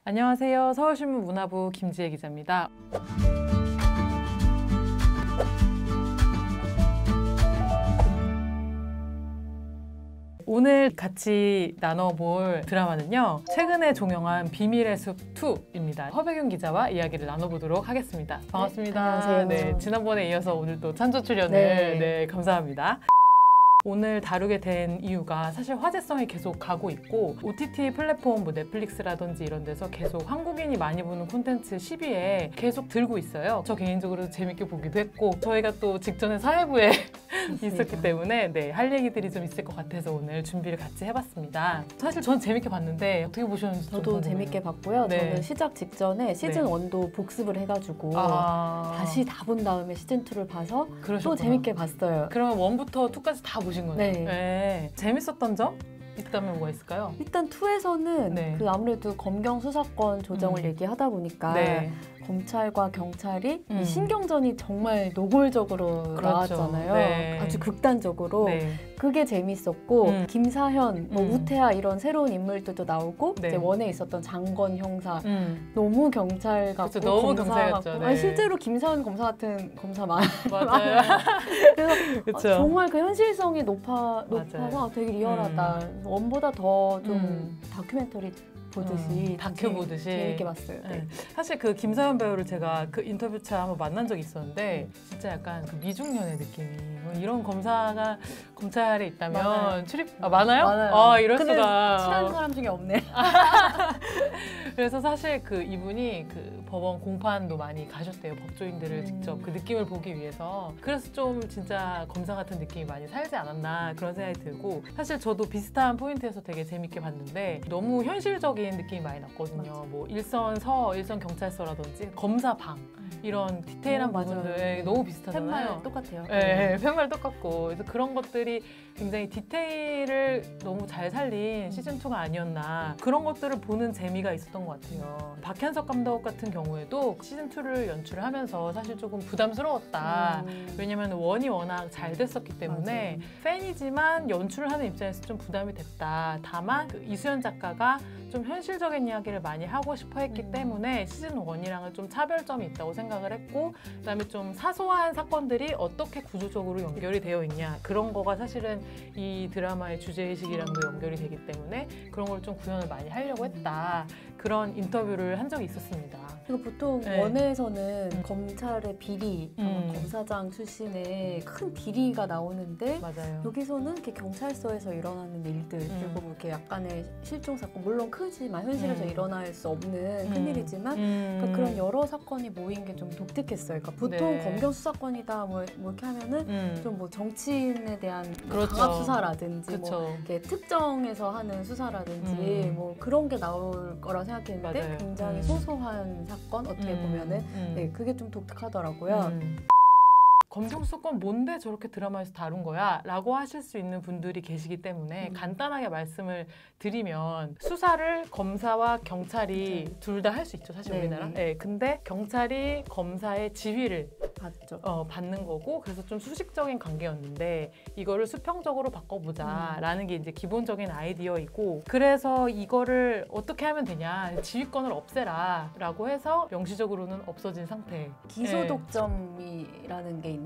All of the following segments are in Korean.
안녕하세요. 서울신문 문화부 김지혜 기자입니다. 오늘 같이 나눠볼 드라마는요, 최근에 종영한 비밀의 숲 2입니다. 허백윤 기자와 이야기를 나눠보도록 하겠습니다. 반갑습니다. 네, 안녕하세요. 네, 지난번에 이어서 오늘 또 찬조 출연을 네, 감사합니다. 오늘 다루게 된 이유가 사실 화제성이 계속 가고 있고 OTT 플랫폼 뭐 넷플릭스라든지 이런 데서 계속 한국인이 많이 보는 콘텐츠 10위에 계속 들고 있어요. 저 개인적으로 재밌게 보기도 했고 저희가 또 직전에 사회부에 있었기 때문에 네, 할 얘기들이 좀 있을 것 같아서 오늘 준비를 같이 해봤습니다. 사실 전 재밌게 봤는데 어떻게 보셨는지 저도 좀 재밌게 봤고요. 네. 저는 시작 직전에 시즌 네. 1도 복습을 해가지고 다시 다시 다 본 다음에 시즌 2를 봐서 그러셨구나. 또 재밌게 봤어요. 그러면 1부터 2까지 다 보신 거예요? 네. 네. 재밌었던 점 있다면 뭐가 있을까요? 일단 2에서는 네. 그 아무래도 검경 수사권 조정을 얘기하다 보니까 네. 검찰과 경찰이 음. 이 신경전이 정말 노골적으로 그렇죠. 나왔잖아요. 네. 아주 극단적으로. 네. 그게 재밌었고 김사현, 뭐 우태하 이런 새로운 인물들도 나오고 네. 이제 원에 있었던 장건 형사 너무 경찰 같고 그쵸, 너무 검사 경찰이었죠. 같고 네. 아니, 실제로 김사현 검사 같은 검사 맞아요. 그래서 그쵸. 정말 그 현실성이 높아서 되게 리얼하다. 원보다 더 좀 다큐멘터리 보듯이 다큐 보듯이 재밌게 봤어요. 네. 네. 사실 그 김사현 배우를 제가 그 인터뷰차 한번 만난 적이 있었는데 진짜 약간 그 미중년의 느낌이 이런 검사가 검찰에 있다면 많아요. 많아요? 많아요. 이럴 근데 수가. 친한 사람 중에 없네. 그래서 사실 그 이분이 그 법원 공판도 많이 가셨대요. 법조인들을 직접 그 느낌을 보기 위해서. 그래서 좀 진짜 검사 같은 느낌이 많이 살지 않았나 그런 생각이 들고, 사실 저도 비슷한 포인트에서 되게 재밌게 봤는데 너무 현실적인 느낌이 많이 났거든요. 맞아. 뭐 일선 경찰서라든지 검사방 이런 디테일한 부분들 너무 비슷하잖아요. 팻말 똑같아요. 네, 팻말 똑같고. 그래서 그런 것들이 굉장히 디테일을 너무 잘 살린 시즌2가 아니었나, 그런 것들을 보는 재미가 있었던 것 같아요. 박현석 감독 같은 경우에도 시즌2를 연출을 하면서 사실 조금 부담스러웠다. 왜냐면 원이 워낙 잘 됐었기 때문에 팬이지만 연출을 하는 입장에서 좀 부담이 됐다. 다만 그 이수연 작가가 좀 현실적인 이야기를 많이 하고 싶어 했기 때문에 시즌1이랑은 좀 차별점이 있다고 생각을 했고, 그다음에 좀 사소한 사건들이 어떻게 구조적으로 연결이 되어 있냐, 그런 거가 사실은 이 드라마의 주제의식이랑도 연결이 되기 때문에 그런 걸 좀 구현을 많이 하려고 했다. 그런 인터뷰를 한 적이 있었습니다. 그리고 보통 네. 원에서는 검찰의 비리, 검사장 출신의 큰 비리가 나오는데 맞아요. 여기서는 이렇게 경찰서에서 일어나는 일들 그리고 뭐 이렇게 약간의 실종 사건, 물론 크지만 현실에서 일어날 수 없는 큰일이지만 그러니까 그런 여러 사건이 모인 게 좀 독특했어요. 그러니까 보통 네. 검경 수사권이다 뭐 이렇게 하면은 좀 뭐 정치인에 대한 그렇죠. 강압 수사라든지 그쵸. 뭐 이렇게 특정해서 하는 수사라든지 뭐 그런 게 나올 거라 생각했는데 맞아요. 굉장히 소소한 사건 어떻게 보면은 네, 그게 좀 독특하더라고요. 검경 수사권 뭔데 저렇게 드라마에서 다룬 거야? 라고 하실 수 있는 분들이 계시기 때문에 간단하게 말씀을 드리면, 수사를 검사와 경찰이 둘 다 할 수 있죠, 사실 우리나라. 네, 근데 경찰이 검사의 지휘를 받는 거고, 그래서 좀 수직적인 관계였는데 이거를 수평적으로 바꿔보자 라는 게 이제 기본적인 아이디어이고, 그래서 이거를 어떻게 하면 되냐, 지휘권을 없애라 라고 해서 명시적으로는 없어진 상태. 기소 독점이라는 게 있는데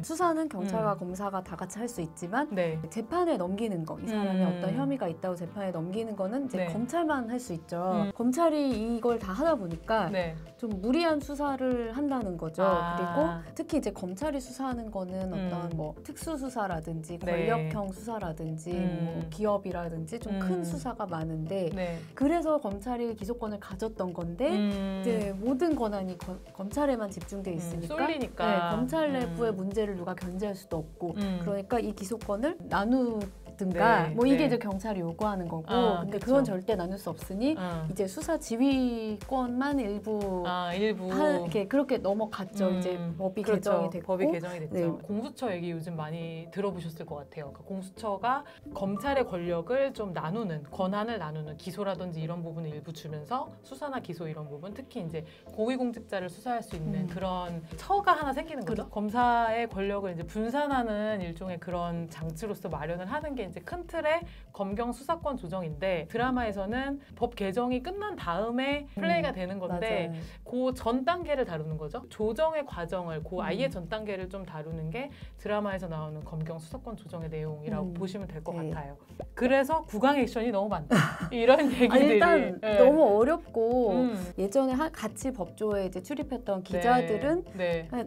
수사는 경찰과 검사가 다 같이 할 수 있지만 재판에 넘기는 거, 이 사람이 어떤 혐의가 있다고 재판에 넘기는 거는 이제 검찰만 할 수 있죠. 검찰이 이걸 다 하다 보니까 좀 무리한 수사를 한다는 거죠. 그리고 특히 이제 검찰이 수사하는 거는 어떤 뭐 특수수사라든지 권력형 수사라든지 뭐 기업이라든지 좀 큰 수사가 많은데 그래서 검찰이 기소권을 가졌던 건데 이제 모든 권한이 검찰에만 집중돼 있으니까 쏠리니까 검찰 내부의 문제를 누가 견제할 수도 없고 그러니까 이 기소권을 나누든가 뭐 이게 이제 경찰이 요구하는 거고 근데 그건 절대 나눌 수 없으니 이제 수사 지휘권만 일부 이렇게 그렇게 넘어갔죠. 이제 법이 개정이 됐고. 법이 개정이 됐죠. 공수처 얘기 요즘 많이 들어보셨을 것 같아요. 그러니까 공수처가 검찰의 권력을 좀 나누는, 권한을 나누는, 기소라든지 이런 부분을 일부 주면서 수사나 기소 이런 부분, 특히 이제 고위공직자를 수사할 수 있는 그런 처가 하나 생기는 거죠. 검사의 권력을 이제 분산하는 일종의 그런 장치로서 마련을 하는 게 이제 큰 틀의 검경 수사권 조정인데 드라마에서는 법 개정이 끝난 다음에 플레이가 되는 건데 그 전 단계를 다루는 거죠. 조정의 과정을 그 아예 전 단계를 좀 다루는 게 드라마에서 나오는 검경 수사권 조정의 내용이라고 보시면 될 것 같아요. 그래서 구강 액션이 너무 많다. 이런 얘기들이 일단 너무 어렵고 예전에 같이 법조에 이제 출입했던 기자들은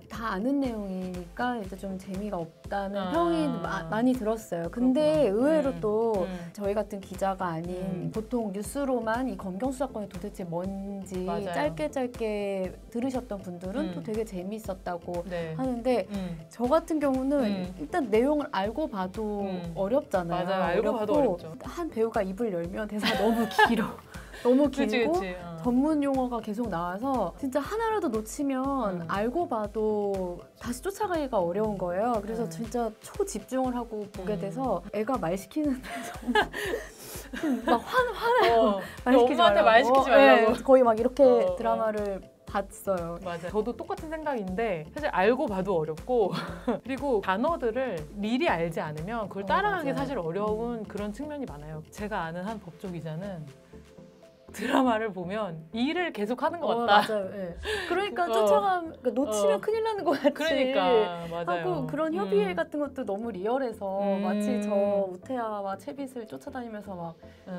다 아는 내용이니까 이제 좀 재미가 없다는 평이 많이 들었어요. 근데 의외로 또 저희 같은 기자가 아닌 보통 뉴스로만 이 검경 수사권이 도대체 뭔지 짧게 들으셨던 분들은 또 되게 재미있었다고 하는데 저 같은 경우는 일단 내용을 알고 봐도 어렵잖아요. 맞아요. 알고 봐도 어렵죠. 한 배우가 입을 열면 대사가 너무 길어. 너무 길고 그치. 전문 용어가 계속 나와서 진짜 하나라도 놓치면 알고 봐도 다시 쫓아가기가 어려운 거예요. 그래서 진짜 초집중을 하고 보게 돼서 애가 말 시키는데 막 화내요. 엄마한테 말 시키지 말라고. 거의 막 이렇게 드라마를 봤어요. 맞아요. 저도 똑같은 생각인데 사실 알고 봐도 어렵고 그리고 단어들을 미리 알지 않으면 그걸 따라가기 사실 어려운 그런 측면이 많아요. 제가 아는 한 법조 기자는 드라마를 보면 일을 계속 하는 것 같다. 맞아요. 네. 그러니까 그러니까 놓치면 큰일 나는 것 같이 그러니까, 맞아요. 하고 그런 협의회 같은 것도 너무 리얼해서 마치 저 우태아와 채빗을 쫓아다니면서 막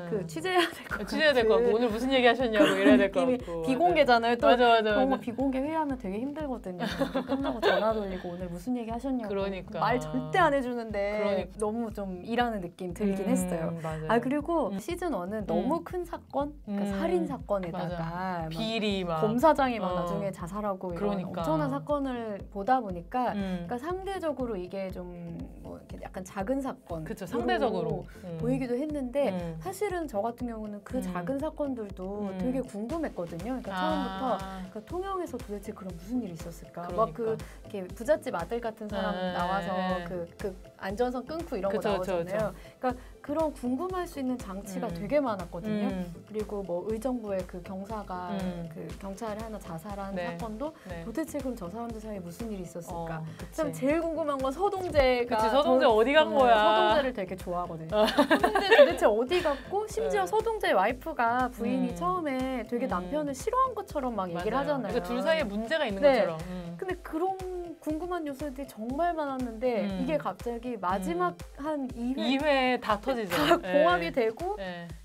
그 취재해야 될 것 같고 취재해야 될 것 같고 오늘 무슨 얘기 하셨냐고 이래야 될 것 같고 비공개잖아요. 또 맞아. 그런 거 비공개 회의하면 되게 힘들거든요. 끝나고 전화 돌리고 오늘 무슨 얘기 하셨냐고 그러니까. 말 절대 안 해주는데 그러니까. 너무 좀 일하는 느낌 들긴 했어요. 맞아요. 그리고 시즌 1은 너무 큰 사건 살인 사건에다가 비리 막 검사장이 막 나중에 자살하고 이런 그러니까. 엄청난 사건을 보다 보니까 그러니까 상대적으로 이게 좀 뭐 이렇게 약간 작은 사건 그쵸 상대적으로 보이기도 했는데 사실은 저 같은 경우는 그 작은 사건들도 되게 궁금했거든요. 그러니까 처음부터 그러니까 통영에서 도대체 그럼 무슨 일이 있었을까? 그러니까. 막 그 이렇게 부잣집 아들 같은 사람 나와서 그 안전선 끊고 이런 거 나오잖아요. 그러니까 그런 궁금할 수 있는 장치가 되게 많았거든요. 그리고 뭐 의정부의 그 경사가 그 경찰이 하나 자살한 사건도 도대체 그럼 저 사람들 사이에 무슨 일이 있었을까? 그다음 제일 궁금한 건 서동재가 서동재 어디 간 거야? 서동재를 되게 좋아하거든요. 서동재 도대체 어디 갔고 심지어 서동재 와이프가 부인이 처음에 되게 남편을 싫어한 것처럼 막 얘기를 하잖아요. 그러니까 둘 사이에 문제가 있는 것처럼. 근데 그런 궁금한 요소들이 정말 많았는데 이게 갑자기 마지막 한 2회 다 터지죠. 다 봉합이 되고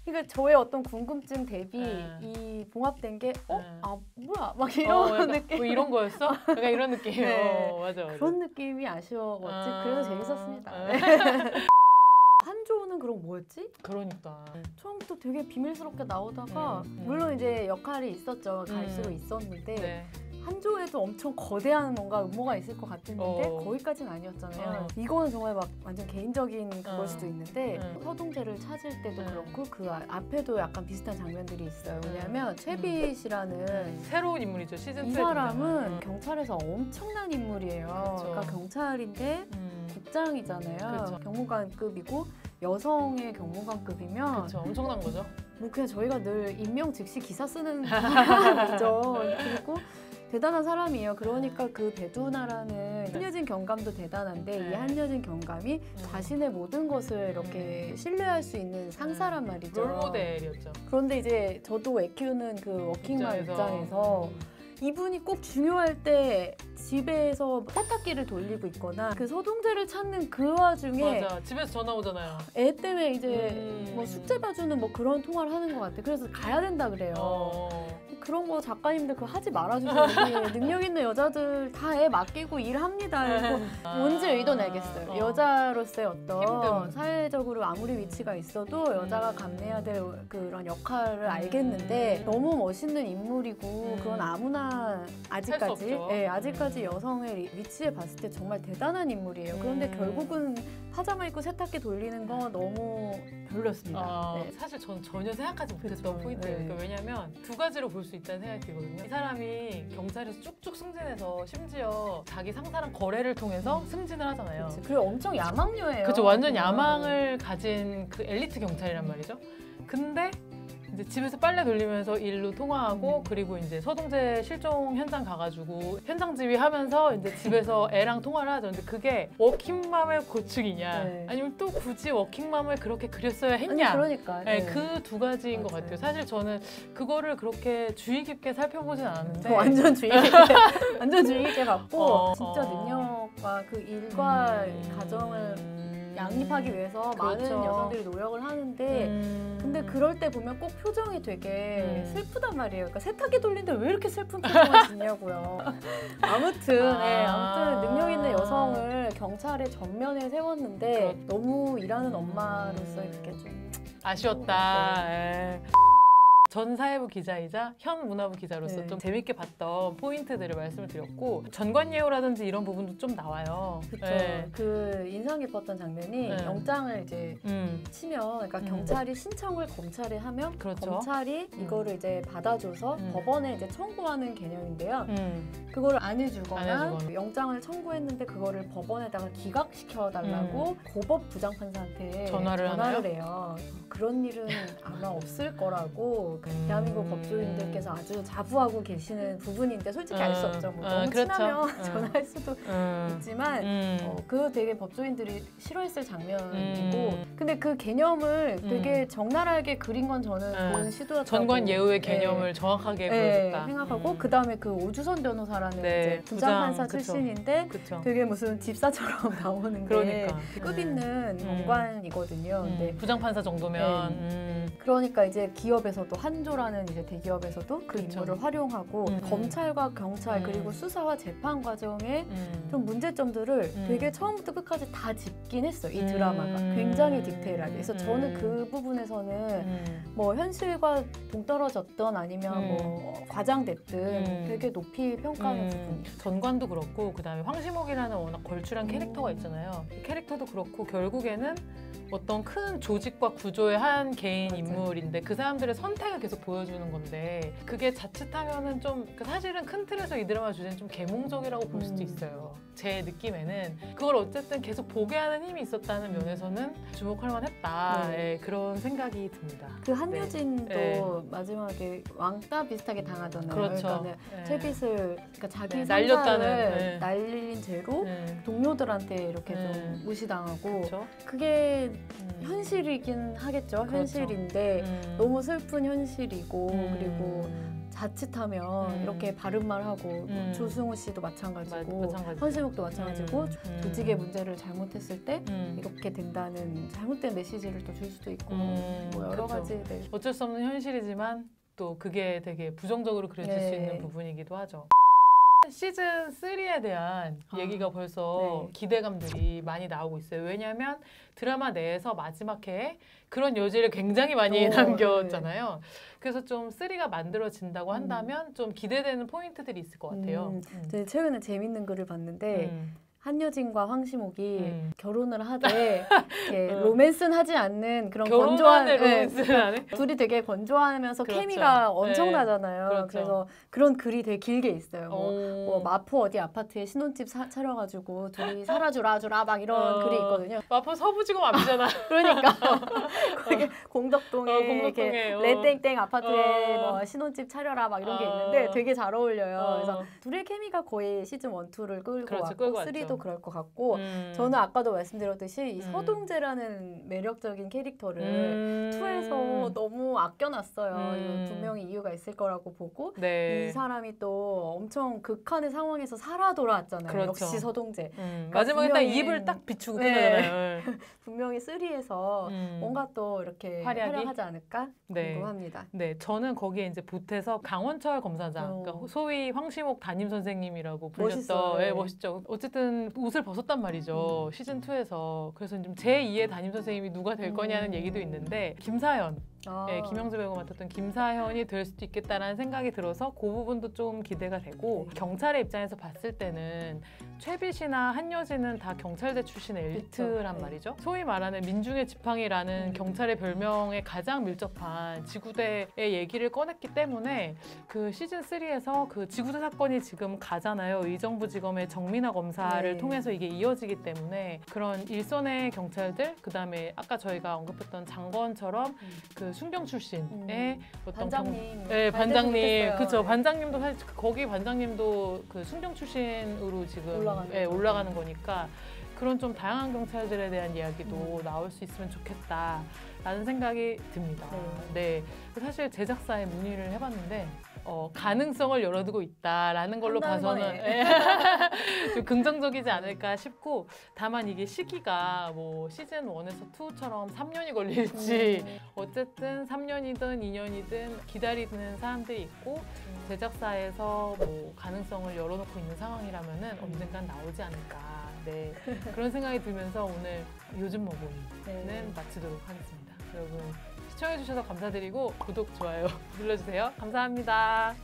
그러니까 저의 어떤 궁금증 대비 이 봉합된 게 뭐야 막 이런 느낌 뭐 이런 거였어? 약간 이런 느낌이에요. 맞아. 그런 느낌이 아쉬웠지. 그래서 재밌었습니다. 한조는 그럼 뭐였지? 그러니까 처음부터 되게 비밀스럽게 나오다가 물론 이제 역할이 있었죠. 갈수록 있었는데 한조에도 엄청 거대한 뭔가 음모가 있을 것 같았는데 거기까지는 아니었잖아요. 이거는 정말 막 완전 개인적인 그걸 수도 있는데 서동재를 찾을 때도 그렇고 그 앞에도 약간 비슷한 장면들이 있어요. 왜냐하면 최빗이라는 새로운 인물이죠. 시즌 2에 이 사람은 경찰에서 엄청난 인물이에요. 그러니까 경찰인데 국장이잖아요. 경무관급이고 여성의 경무관급이면 엄청난 거죠. 뭐 그냥 저희가 늘 임명 즉시 기사 쓰는 사람이죠. 그리고 대단한 사람이에요. 그러니까 그 배두나라는 한여진 경감도 대단한데 이 한여진 경감이 자신의 모든 것을 이렇게 신뢰할 수 있는 상사란 말이죠. 롤모델이었죠. 그런데 이제 저도 애 키우는 그 워킹맘 입장에서 이분이 꼭 중요할 때 집에서 세탁기를 돌리고 있거나 그 서동재를 찾는 그 와중에 맞아. 집에서 전화 오잖아요. 애 때문에 이제 뭐 숙제 봐주는 뭐 그런 통화를 하는 것 같아. 그래서 가야 된다 그래요. 그런 거 작가님들 그거 하지 말아주세요. 능력 있는 여자들 다 애 맡기고 일합니다. 뭔지 의도는 알겠어요. 여자로서의 어떤 힘듦. 사회적으로 아무리 위치가 있어도 여자가 감내해야 될 그런 역할을 알겠는데 너무 멋있는 인물이고 그건 아무나 아직까지 여성의 위치에 봤을 때 정말 대단한 인물이에요. 그런데 결국은 파자마 입고 세탁기 돌리는 건 너무 별로였습니다. 사실 저는 전혀 생각하지 못했던 포인트예요. 그러니까 왜냐하면 두 가지로 볼 수 있다는 생각이 들거든요. 이 사람이 경찰에서 쭉쭉 승진해서 심지어 자기 상사랑 거래를 통해서 승진을 하잖아요. 그리고 엄청 야망녀예요. 그렇죠. 완전 야망을 가진 그 엘리트 경찰이란 말이죠. 근데 이제 집에서 빨래 돌리면서 일로 통화하고 그리고 이제 서동재 실종 현장 가가지고 현장 지휘하면서 이제 집에서 애랑 통화를 하죠. 근데 그게 워킹맘의 고충이냐 네. 아니면 또 굳이 워킹맘을 그렇게 그렸어야 했냐. 아니, 그러니까. 네, 그 두 가지인 것 같아요. 사실 저는 그거를 그렇게 주의 깊게 살펴보진 않았는데 완전 주의 깊게 완전 주의 깊게 봤고 진짜 능력과 그 일과 가정을 양립하기 위해서 그렇죠. 많은 여성들이 노력을 하는데 근데 그럴 때 보면 꼭 표정이 되게 슬프단 말이에요. 그러니까 세탁기 돌리는데 왜 이렇게 슬픈 표정을 짓냐고요. 아무튼 아무튼 능력 있는 여성을 경찰의 전면에 세웠는데 너무 일하는 엄마로서 이렇게 좀 아쉬웠다. 전 사회부 기자이자 현 문화부 기자로서 좀 재밌게 봤던 포인트들을 말씀을 드렸고 전관예우라든지 이런 부분도 좀 나와요. 그렇죠. 그 인상 깊었던 장면이 영장을 이제 치면 그러니까 경찰이 신청을 검찰에 하면 그렇죠. 검찰이 이거를 이제 받아줘서 법원에 이제 청구하는 개념인데요. 그거를 안 해주거나 영장을 청구했는데 그거를 법원에다가 기각시켜 달라고 고법 부장판사한테 전화를 해요. 그런 일은 아마 없을 거라고 대한민국 법조인들께서 아주 자부하고 계시는 부분인데 솔직히 알 수 없죠. 뭐 너무 그렇죠. 친하면 전화할 수도 있지만 그거 되게 법조인들이 싫어했을 장면이고 근데 그 개념을 되게 적나라하게 그린 건 저는 좋은 시도였다고 전관예우의 개념을 정확하게 보여줬다. 생각하고 그다음에 그 오주선 변호사라는 이제 부장판사 출신인데 되게 무슨 집사처럼 나오는 게 급 있는 법관이거든요. 근데 부장판사 정도면 그러니까 이제 기업에서도 한조라는 이제 대기업에서도 그 인물을 활용하고 검찰과 경찰 그리고 수사와 재판 과정에 좀 문제점들을 되게 처음부터 끝까지 다 짚긴 했어요. 이 드라마가 굉장히 디테일하게. 그래서 저는 그 부분에서는 뭐 현실과 동떨어졌던 아니면 뭐 과장됐든 되게 높이 평가하는 부분. 전관도 그렇고 그다음에 황시목이라는 워낙 걸출한 캐릭터가 있잖아요. 그 캐릭터도 그렇고 결국에는 어떤 큰 조직과 구조의 한 개인 인물인데 그 사람들의 선택을 계속 보여주는 건데 그게 자칫하면은 좀 사실은 큰 틀에서 이 드라마 주제는 좀 계몽적이라고 볼 수도 있어요. 제 느낌에는 그걸 어쨌든 계속 보게 하는 힘이 있었다는 면에서는 주목할 만했다. 그런 생각이 듭니다. 그 한효진도 마지막에 왕따 비슷하게 당하잖아요. 그렇죠. 그러니까 채빗을 그러니까 자기 상사를 날린 죄로 동료들한테 이렇게 좀 무시당하고 그게 현실이긴 하겠죠. 현실인데 너무 슬픈 현실이고 그리고 자칫하면 이렇게 바른 말하고 조승우 씨도 마찬가지고 황시목도 마찬가지고 조직의 문제를 잘못했을 때 이렇게 된다는 잘못된 메시지를 또 줄 수도 있고 뭐 여러 가지 어쩔 수 없는 현실이지만 또 그게 되게 부정적으로 그려질 수 있는 부분이기도 하죠. 시즌 3에 대한 얘기가 벌써 기대감들이 많이 나오고 있어요. 왜냐하면 드라마 내에서 마지막 회에 그런 여지를 굉장히 많이 남겼잖아요. 그래서 좀 3가 만들어진다고 한다면 좀 기대되는 포인트들이 있을 것 같아요. 최근에 재밌는 글을 봤는데 한효진과 황시목이 결혼을 하되 로맨스는 하지 않는 그런 건조한 둘이 되게 건조하면서 케미가 엄청나잖아요. 그래서 그런 글이 되게 길게 있어요. 뭐 마포 어디 아파트에 신혼집 차려가지고 둘이 살아주라 막 이런 글이 있거든요. 마포 서부지검 앞이잖아. 그러니까 거기 공덕동에 이렇게 레땡땡 아파트에 뭐 신혼집 차려라 막 이런 게 있는데 되게 잘 어울려요. 그래서 둘의 케미가 거의 시즌 1, 2를 끌고 왔고 3도 그럴 것 같고 저는 아까도 말씀드렸듯이 이 서동재라는 매력적인 캐릭터를 2에서 너무 아껴놨어요. 이건 분명히 이유가 있을 거라고 보고 이 사람이 또 엄청 극한의 상황에서 살아 돌아왔잖아요. 역시 서동재. 그러니까 마지막에 딱 입을 딱 비추고 끝나잖아요. 분명히 3에서 뭔가 또 이렇게 활약하지 않을까 궁금합니다. 저는 거기에 이제 보태서 강원철 검사장, 그러니까 소위 황시목 담임 선생님이라고 불렸던 멋있죠. 어쨌든 옷을 벗었단 말이죠. 시즌 2에서. 그래서 좀 제2의 담임 선생님이 누가 될 거냐는 얘기도 있는데 김사현. 김영주 배우가 맡았던 김사현이 될 수도 있겠다라는 생각이 들어서 그 부분도 좀 기대가 되고 경찰의 입장에서 봤을 때는 최빛이나 한여진은 다 경찰대 출신의 엘리트란 말이죠. 소위 말하는 민중의 지팡이라는 경찰의 별명에 가장 밀접한 지구대의 얘기를 꺼냈기 때문에 그 시즌 3에서 그 지구대 사건이 지금 가잖아요. 의정부지검의 정민아 검사를 통해서 이게 이어지기 때문에 그런 일선의 경찰들, 그다음에 아까 저희가 언급했던 장건처럼 그 그 순경 출신의 어떤 반장님, 네, 반장님, 그렇죠. 반장님도 사실 거기 반장님도 그 순경 출신으로 지금 올라가는 거니까 그런 좀 다양한 경찰들에 대한 이야기도 나올 수 있으면 좋겠다라는 생각이 듭니다. 네, 사실 제작사에 문의를 해봤는데. 가능성을 열어두고 있다라는 걸로 봐서는 좀 긍정적이지 않을까 싶고 다만 이게 시기가 뭐 시즌 1에서 2처럼 3년이 걸릴지 어쨌든 3년이든 2년이든 기다리는 사람들이 있고 제작사에서 뭐 가능성을 열어놓고 있는 상황이라면은 언젠간 나오지 않을까 네, 그런 생각이 들면서 오늘 요즘 뭐보이는 마치도록 하겠습니다. 여러분 시청해주셔서 감사드리고 구독, 좋아요 눌러주세요. 감사합니다.